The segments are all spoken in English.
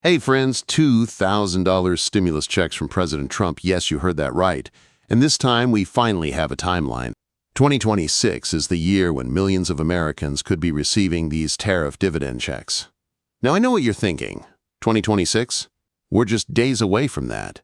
Hey friends, $2,000 stimulus checks from President Trump. Yes, you heard that right. And this time we finally have a timeline. 2026 is the year when millions of Americans could be receiving these tariff dividend checks. Now I know what you're thinking. 2026? We're just days away from that.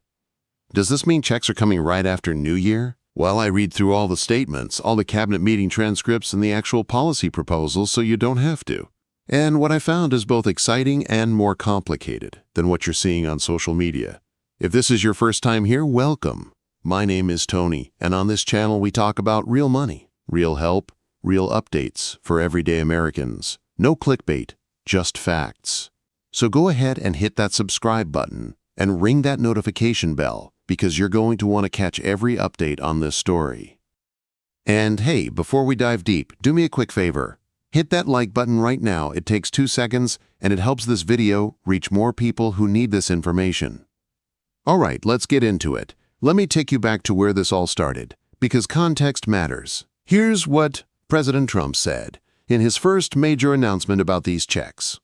Does this mean checks are coming right after New Year? Well, I read through all the statements, all the cabinet meeting transcripts, and the actual policy proposals so you don't have to. And what I found is both exciting and more complicated than what you're seeing on social media. If this is your first time here, welcome. My name is Tony, and on this channel we talk about real money, real help, real updates for everyday Americans. No clickbait, just facts. So go ahead and hit that subscribe button and ring that notification bell because you're going to want to catch every update on this story. And hey, before we dive deep, do me a quick favor. Hit that like button right now. It takes 2 seconds, and it helps this video reach more people who need this information. All right, let's get into it. Let me take you back to where this all started, because context matters. Here's what President Trump said in his first major announcement about these checks.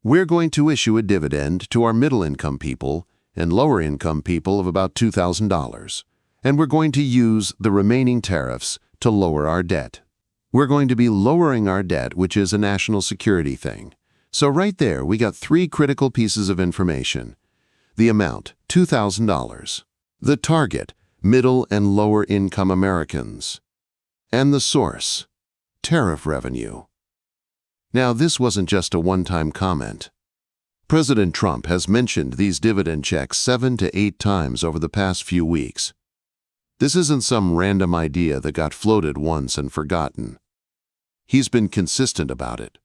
We're going to issue a dividend to our middle-income people and lower-income people of about $2,000, and we're going to use the remaining tariffs to lower our debt. We're going to be lowering our debt, which is a national security thing. So right there, we got 3 critical pieces of information. The amount, $2,000. The target, middle and lower income Americans. And the source, tariff revenue. Now, this wasn't just a one-time comment. President Trump has mentioned these dividend checks 7 to 8 times over the past few weeks. This isn't some random idea that got floated once and forgotten. He's been consistent about it.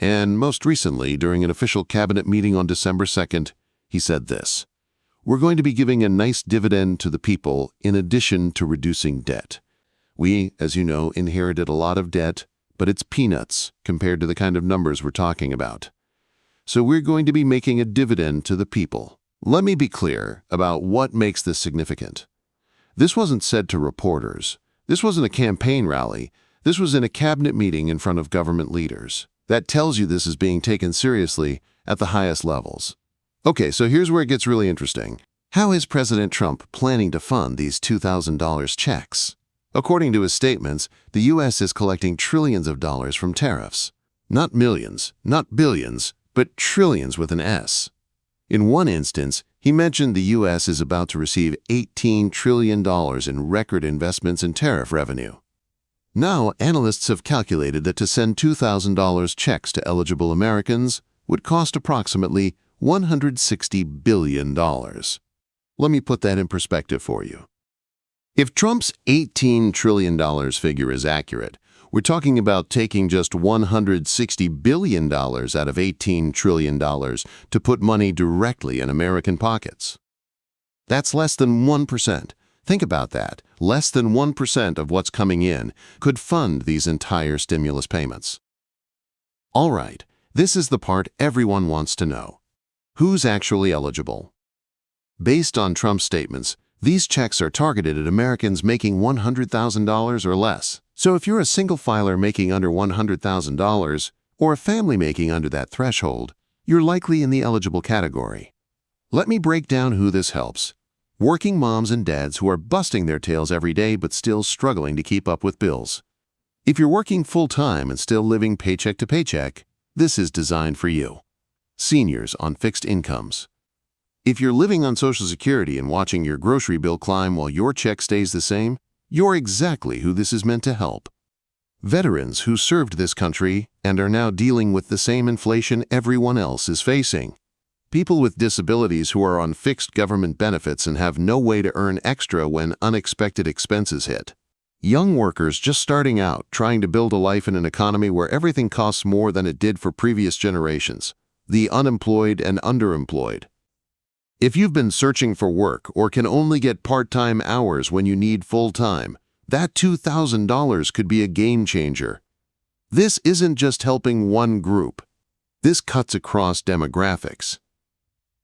And most recently, during an official cabinet meeting on December 2nd, he said this: "We're going to be giving a nice dividend to the people in addition to reducing debt. We, as you know, inherited a lot of debt, but it's peanuts compared to the kind of numbers we're talking about. So we're going to be making a dividend to the people." Let me be clear about what makes this significant. This wasn't said to reporters. This wasn't a campaign rally. This was in a cabinet meeting in front of government leaders. That tells you this is being taken seriously at the highest levels. Okay, so here's where it gets really interesting. How is President Trump planning to fund these $2,000 checks? According to his statements, the U.S. is collecting trillions of dollars from tariffs. Not millions, not billions, but trillions with an S. In one instance, he mentioned the U.S. is about to receive $18 trillion in record investments in tariff revenue. Now, analysts have calculated that to send $2,000 checks to eligible Americans would cost approximately $160 billion. Let me put that in perspective for you. If Trump's $18 trillion figure is accurate, we're talking about taking just $160 billion out of $18 trillion to put money directly in American pockets. That's less than 1%. Think about that. Less than 1% of what's coming in could fund these entire stimulus payments. All right, this is the part everyone wants to know. Who's actually eligible? Based on Trump's statements, these checks are targeted at Americans making $100,000 or less. So if you're a single filer making under $100,000 or a family making under that threshold, you're likely in the eligible category. Let me break down who this helps. Working moms and dads who are busting their tails every day but still struggling to keep up with bills. If you're working full-time and still living paycheck to paycheck, this is designed for you. Seniors on fixed incomes. If you're living on Social Security and watching your grocery bill climb while your check stays the same, you're exactly who this is meant to help. Veterans who served this country and are now dealing with the same inflation everyone else is facing. People with disabilities who are on fixed government benefits and have no way to earn extra when unexpected expenses hit. Young workers just starting out, trying to build a life in an economy where everything costs more than it did for previous generations. The unemployed and underemployed. If you've been searching for work or can only get part-time hours when you need full-time, that $2,000 could be a game changer. This isn't just helping one group. This cuts across demographics.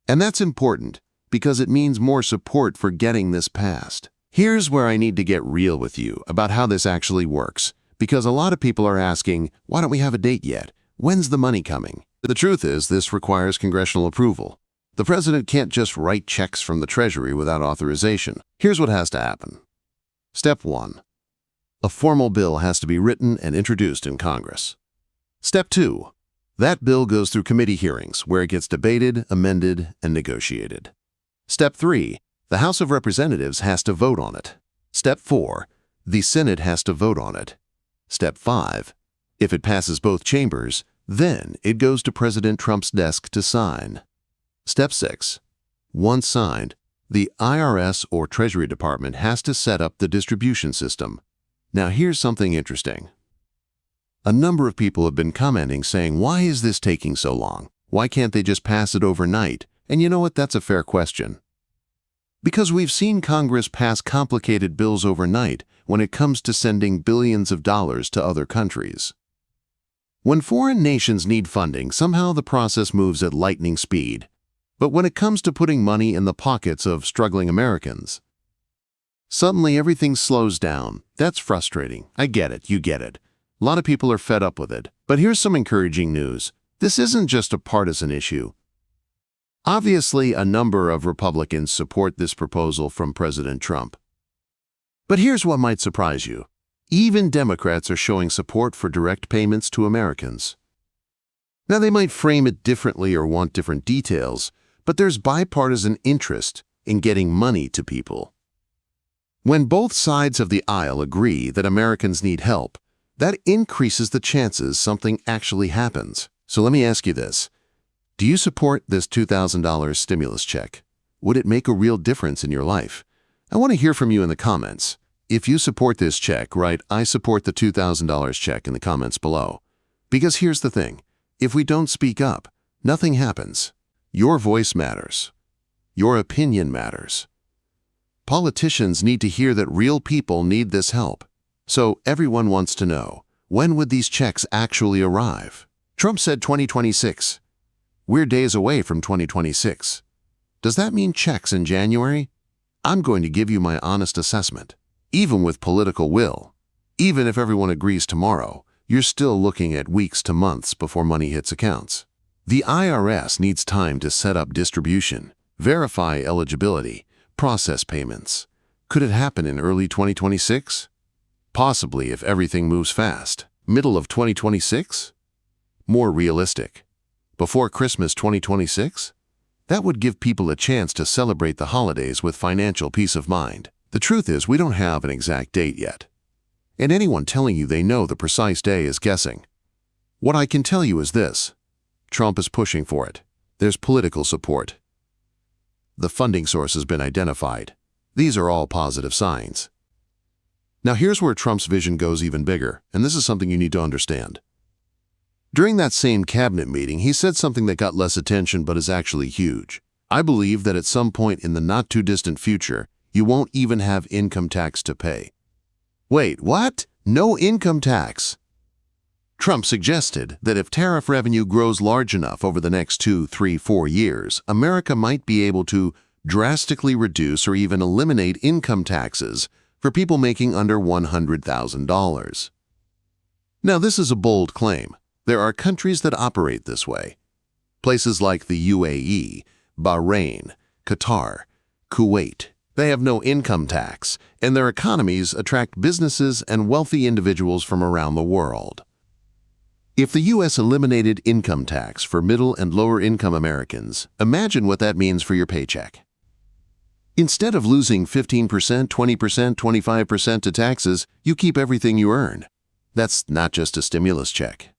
And that's important because it means more support for getting this passed. Here's where I need to get real with you about how this actually works, because a lot of people are asking, why don't we have a date yet? When's the money coming? The truth is, this requires congressional approval. The president can't just write checks from the Treasury without authorization. Here's what has to happen. Step 1. A formal bill has to be written and introduced in Congress. Step 2. That bill goes through committee hearings where it gets debated, amended, and negotiated. Step 3. The House of Representatives has to vote on it. Step 4. The Senate has to vote on it. Step 5. If it passes both chambers, then it goes to President Trump's desk to sign. Step 6. Once signed, the IRS or Treasury Department has to set up the distribution system. Now here's something interesting. A number of people have been commenting saying, why is this taking so long? Why can't they just pass it overnight? And you know what? That's a fair question. Because we've seen Congress pass complicated bills overnight when it comes to sending billions of dollars to other countries. When foreign nations need funding, somehow the process moves at lightning speed. But when it comes to putting money in the pockets of struggling Americans, suddenly everything slows down. That's frustrating. I get it. You get it. A lot of people are fed up with it. But here's some encouraging news. This isn't just a partisan issue. Obviously, a number of Republicans support this proposal from President Trump. But here's what might surprise you. Even Democrats are showing support for direct payments to Americans. Now, they might frame it differently or want different details, but there's bipartisan interest in getting money to people. When both sides of the aisle agree that Americans need help, that increases the chances something actually happens. So let me ask you this. Do you support this $2,000 stimulus check? Would it make a real difference in your life? I want to hear from you in the comments. If you support this check, write, I support the $2,000 check in the comments below. Because here's the thing. If we don't speak up, nothing happens. Your voice matters. Your opinion matters. Politicians need to hear that real people need this help. So everyone wants to know, when would these checks actually arrive? Trump said 2026. We're days away from 2026. Does that mean checks in January? I'm going to give you my honest assessment. Even with political will, even if everyone agrees tomorrow, you're still looking at weeks to months before money hits accounts. The IRS needs time to set up distribution, verify eligibility, process payments. Could it happen in early 2026? Possibly if everything moves fast. Middle of 2026? More realistic. Before Christmas 2026? That would give people a chance to celebrate the holidays with financial peace of mind. The truth is, we don't have an exact date yet. And anyone telling you they know the precise day is guessing. What I can tell you is this. Trump is pushing for it. There's political support. The funding source has been identified. These are all positive signs. Now here's where Trump's vision goes even bigger, and this is something you need to understand. During that same cabinet meeting, he said something that got less attention but is actually huge. I believe that at some point in the not-too-distant future, you won't even have income tax to pay. Wait, what? No income tax? Trump suggested that if tariff revenue grows large enough over the next 2, 3, 4 years, America might be able to drastically reduce or even eliminate income taxes for people making under $100,000. Now, this is a bold claim. There are countries that operate this way. Places like the UAE, Bahrain, Qatar, Kuwait. They have no income tax, and their economies attract businesses and wealthy individuals from around the world. If the U.S. eliminated income tax for middle and lower income Americans, imagine what that means for your paycheck. Instead of losing 15%, 20%, 25% to taxes, you keep everything you earn. That's not just a stimulus check.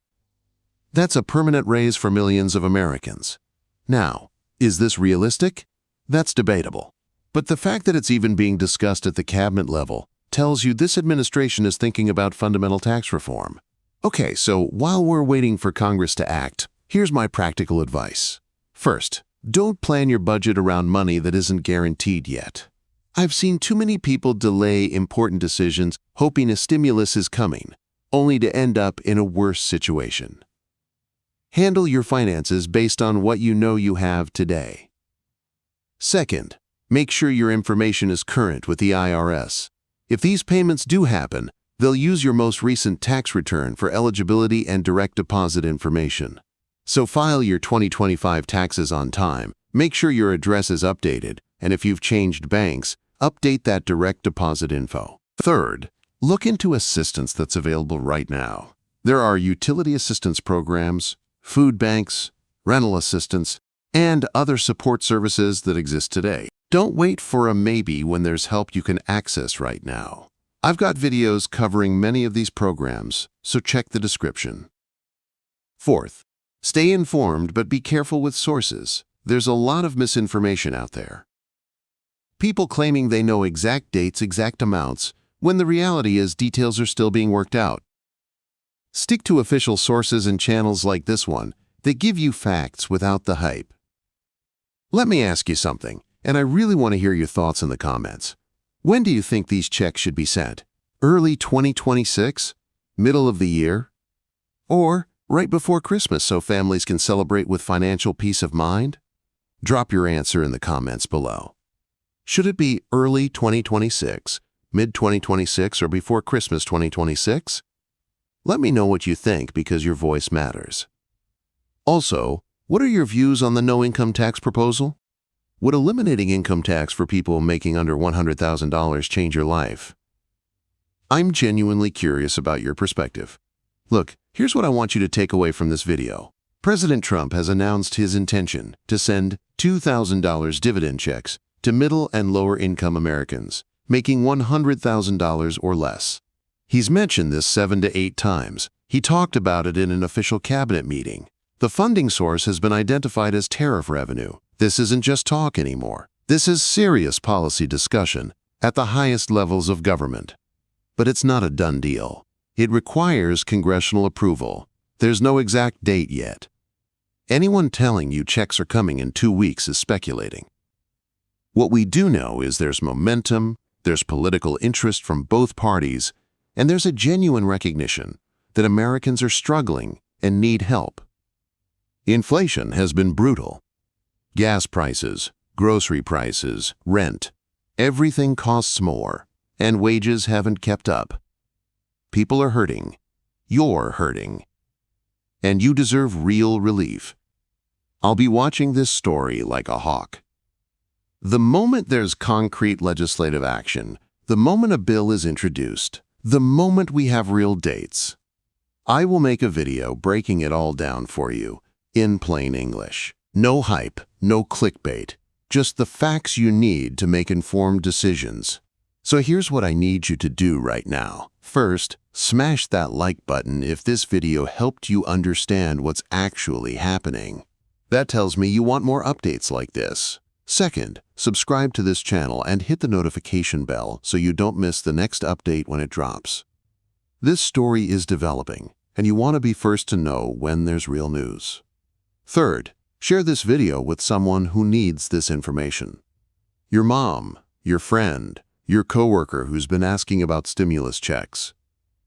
That's a permanent raise for millions of Americans. Now, is this realistic? That's debatable. But the fact that it's even being discussed at the cabinet level tells you this administration is thinking about fundamental tax reform. Okay, so while we're waiting for Congress to act, here's my practical advice. First, don't plan your budget around money that isn't guaranteed yet. I've seen too many people delay important decisions hoping a stimulus is coming, only to end up in a worse situation. Handle your finances based on what you know you have today. Second, make sure your information is current with the IRS. If these payments do happen, they'll use your most recent tax return for eligibility and direct deposit information. So file your 2025 taxes on time, make sure your address is updated, and if you've changed banks, update that direct deposit info. Third, look into assistance that's available right now. There are utility assistance programs, food banks, rental assistance, and other support services that exist today. Don't wait for a maybe when there's help you can access right now. I've got videos covering many of these programs, so check the description. Fourth, stay informed but be careful with sources. There's a lot of misinformation out there. People claiming they know exact dates, exact amounts, when the reality is details are still being worked out. Stick to official sources and channels like this one that give you facts without the hype. Let me ask you something, and I really want to hear your thoughts in the comments. When do you think these checks should be sent? Early 2026? Middle of the year? Or right before Christmas so families can celebrate with financial peace of mind? Drop your answer in the comments below. Should it be early 2026, mid-2026, or before Christmas 2026? Let me know what you think because your voice matters. Also, what are your views on the no income tax proposal? Would eliminating income tax for people making under $100,000 change your life? I'm genuinely curious about your perspective. Look, here's what I want you to take away from this video. President Trump has announced his intention to send $2,000 dividend checks to middle and lower income Americans, making $100,000 or less. He's mentioned this 7 to 8 times. He talked about it in an official cabinet meeting. The funding source has been identified as tariff revenue. This isn't just talk anymore. This is serious policy discussion at the highest levels of government. But it's not a done deal. It requires congressional approval. There's no exact date yet. Anyone telling you checks are coming in 2 weeks is speculating. What we do know is there's momentum, there's political interest from both parties, and there's a genuine recognition that Americans are struggling and need help. Inflation has been brutal. Gas prices, grocery prices, rent, everything costs more, and wages haven't kept up. People are hurting. You're hurting. And you deserve real relief. I'll be watching this story like a hawk. The moment there's concrete legislative action, the moment a bill is introduced, the moment we have real dates, I will make a video breaking it all down for you in plain English. No hype, no clickbait, just the facts you need to make informed decisions. So here's what I need you to do right now. First, smash that like button if this video helped you understand what's actually happening. That tells me you want more updates like this. Second, subscribe to this channel and hit the notification bell so you don't miss the next update when it drops. This story is developing, and you want to be first to know when there's real news. Third, share this video with someone who needs this information. Your mom, your friend, your coworker who's been asking about stimulus checks.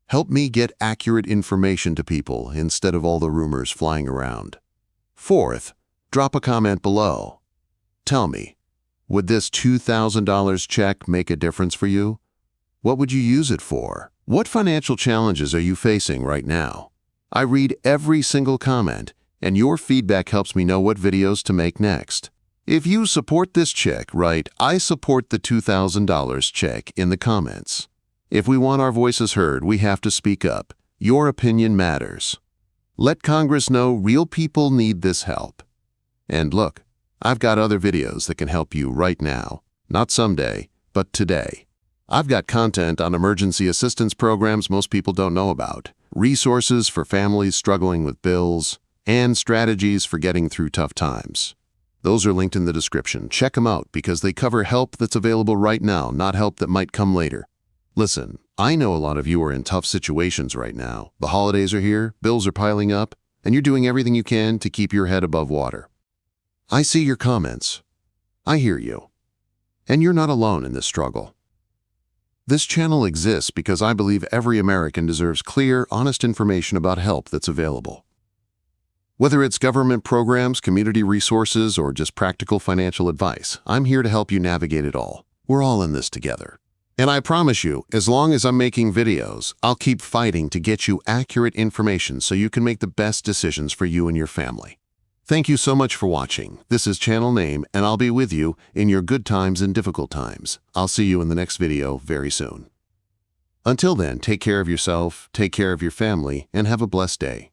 Help me get accurate information to people instead of all the rumors flying around. Fourth, drop a comment below. Tell me, would this $2,000 check make a difference for you? What would you use it for? What financial challenges are you facing right now? I read every single comment, and your feedback helps me know what videos to make next. If you support this check, write, "I support the $2,000 check" in the comments. If we want our voices heard, we have to speak up. Your opinion matters. Let Congress know real people need this help. And look, I've got other videos that can help you right now, not someday, but today. I've got content on emergency assistance programs most people don't know about, resources for families struggling with bills, and strategies for getting through tough times. Those are linked in the description. Check them out because they cover help that's available right now, not help that might come later. Listen, I know a lot of you are in tough situations right now. The holidays are here, bills are piling up, and you're doing everything you can to keep your head above water. I see your comments. I hear you. And you're not alone in this struggle. This channel exists because I believe every American deserves clear, honest information about help that's available. Whether it's government programs, community resources, or just practical financial advice, I'm here to help you navigate it all. We're all in this together. And I promise you, as long as I'm making videos, I'll keep fighting to get you accurate information so you can make the best decisions for you and your family. Thank you so much for watching. This is Channel Name, and I'll be with you in your good times and difficult times. I'll see you in the next video very soon. Until then, take care of yourself, take care of your family, and have a blessed day.